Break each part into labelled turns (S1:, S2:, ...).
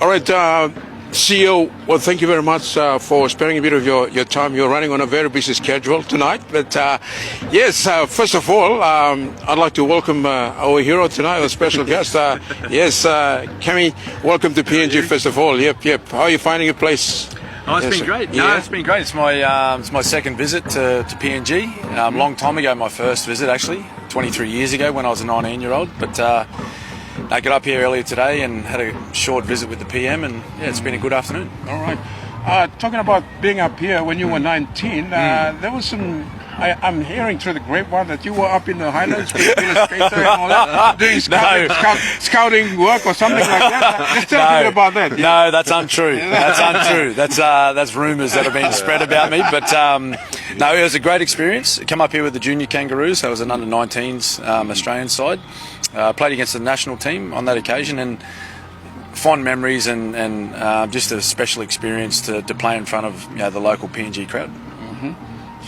S1: All right, CEO, well, thank you very much for spending a bit of your time. You're running on a very busy schedule tonight. But yes, first of all, I'd like to welcome our hero tonight, a special guest. Yes, Kemi, welcome to PNG, first of all. Yep. How are you finding your place?
S2: Oh, it's been great. No, it's been great. It's my second visit to PNG. Long time ago, my first visit, actually, 23 years ago when I was a 19-year-old. But I got up here earlier today and had a short visit with the PM, and yeah, it's been a good afternoon.
S1: All right. Talking about being up here when you were 19, there was some. I'm hearing through the grapevine that you were up in the Highlands with Peter Spacer and all that, doing scouting work or something like that. Just tell me a bit about that.
S2: No, that's untrue. That's untrue. That's rumours that have been spread about me. But no, it was a great experience. Come up here with the junior Kangaroos. That was an under-19s Australian side. Played against the national team on that occasion, and fond memories and just a special experience to play in front of the local PNG crowd.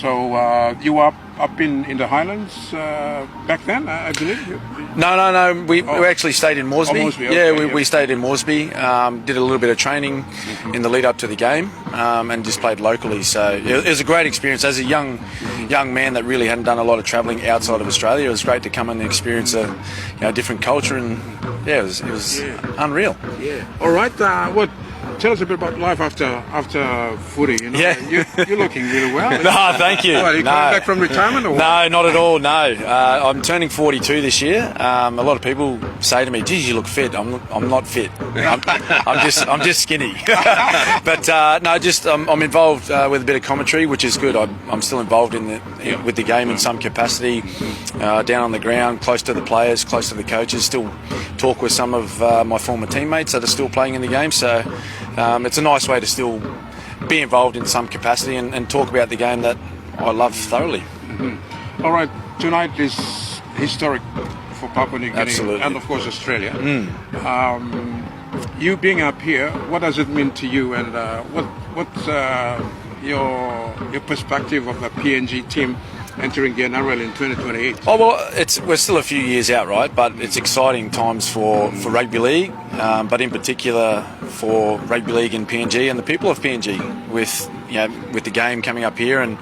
S1: So you were up in the Highlands back then, I believe?
S2: No. We actually stayed in Moresby.
S1: Moresby,
S2: okay,
S1: yeah,
S2: we stayed in Moresby. Did a little bit of training in the lead up to the game, and just played locally. So it was a great experience as a young man that really hadn't done a lot of travelling outside of Australia. It was great to come and experience a different culture, and it was unreal.
S1: Yeah. All right. Tell us a bit about life after footy.
S2: Yeah.
S1: You're looking really well.
S2: No, thank you.
S1: What, are you coming back from retirement or what?
S2: No, not at all. No, I'm turning 42 this year. A lot of people say to me, "Geez, you look fit." I'm not fit. I'm just skinny. But no, I'm involved with a bit of commentary, which is good. I'm still involved with the game in some capacity, down on the ground, close to the players, close to the coaches. Still talk with some of my former teammates that are still playing in the game. So. It's a nice way to still be involved in some capacity and talk about the game that I love thoroughly.
S1: All right, tonight is historic for Papua New Guinea.
S2: Absolutely.
S1: And of course Australia. You being up here, what does it mean to you, and what's your perspective of the PNG team entering the NRL in 2028?
S2: Oh well, we're still a few years out, right? But it's exciting times for rugby league, but in particular for rugby league in PNG and the people of PNG, with the game coming up here, and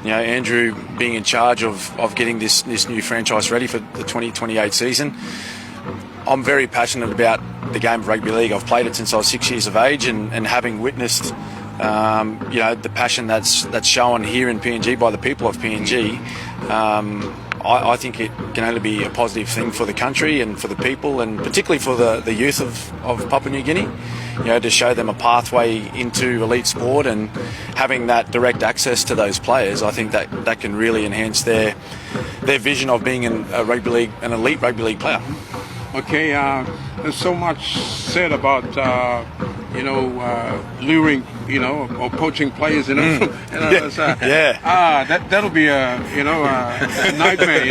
S2: Andrew being in charge of getting this new franchise ready for the 2028 season. I'm very passionate about the game of rugby league. I've played it since I was 6 years of age, and having witnessed the passion that's shown here in PNG by the people of PNG, I think it can only be a positive thing for the country and for the people, and particularly for the youth of Papua New Guinea, to show them a pathway into elite sport, and having that direct access to those players. I think that can really enhance their vision of being an elite rugby league player.
S1: Okay, there's so much said about luring, or poaching players,
S2: Yeah.
S1: That'll be a nightmare,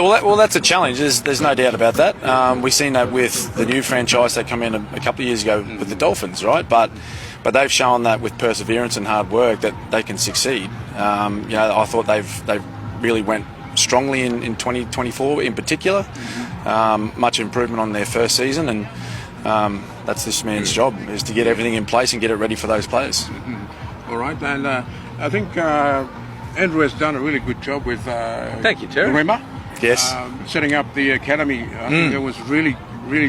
S2: Well, that's a challenge. There's no doubt about that. We've seen that with the new franchise that come in a couple of years ago with the Dolphins, right? But they've shown that with perseverance and hard work that they can succeed. I thought they've really went strongly in 2024 in particular. Much improvement on their first season, and that's this man's job, is to get everything in place and get it ready for those players.
S1: All right, and I think Andrew has done a really good job with
S2: Thank you, Terry.
S1: Rema.
S2: Yes.
S1: Setting up the academy. I think it was really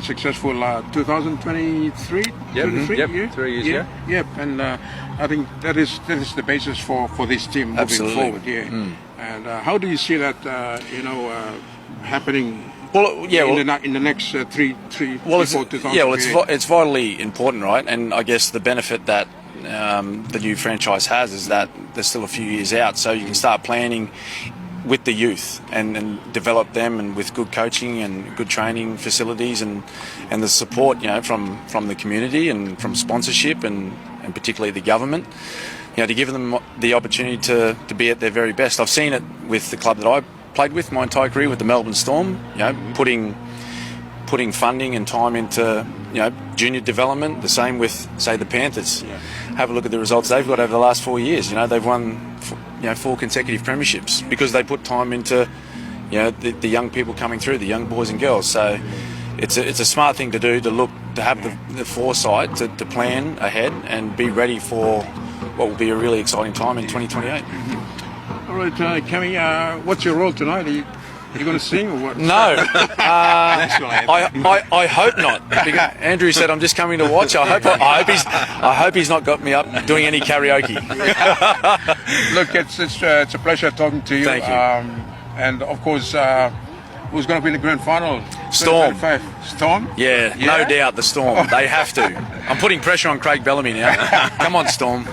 S1: successful. 2023.
S2: Yep. 3 years. Yeah.
S1: Yep. And I think that is the basis for this team moving
S2: Absolutely.
S1: forward. Yeah. And how do you see that happening?
S2: Well,
S1: in the next three, 4, 2028?
S2: It's vitally important, right? And I guess the benefit that the new franchise has is that there's still a few years out, so you can start planning with the youth and develop them, and with good coaching and good training facilities and the support from the community and from sponsorship and particularly the government, to give them the opportunity to be at their very best. I've seen it with the club that I played with my entire career, with the Melbourne Storm, putting funding and time into junior development. The same with, say, the Panthers. Have a look at the results they've got over the last 4 years. They've won 4 consecutive premierships because they put time into the young people coming through, the young boys and girls. So it's a smart thing to do, to look to have the foresight to plan ahead and be ready for what will be a really exciting time in 2028.
S1: All right, Cammy, what's your role tonight? Are you going to sing or what?
S2: No, I hope not. Because Andrew said I'm just coming to watch. I hope he's not got me up doing any karaoke.
S1: Look, it's a pleasure talking to you.
S2: Thank you.
S1: And of course, who's going to be in the grand final?
S2: Storm.
S1: 2025. Storm?
S2: Yeah, no doubt the Storm. They have to. I'm putting pressure on Craig Bellamy now. Come on, Storm.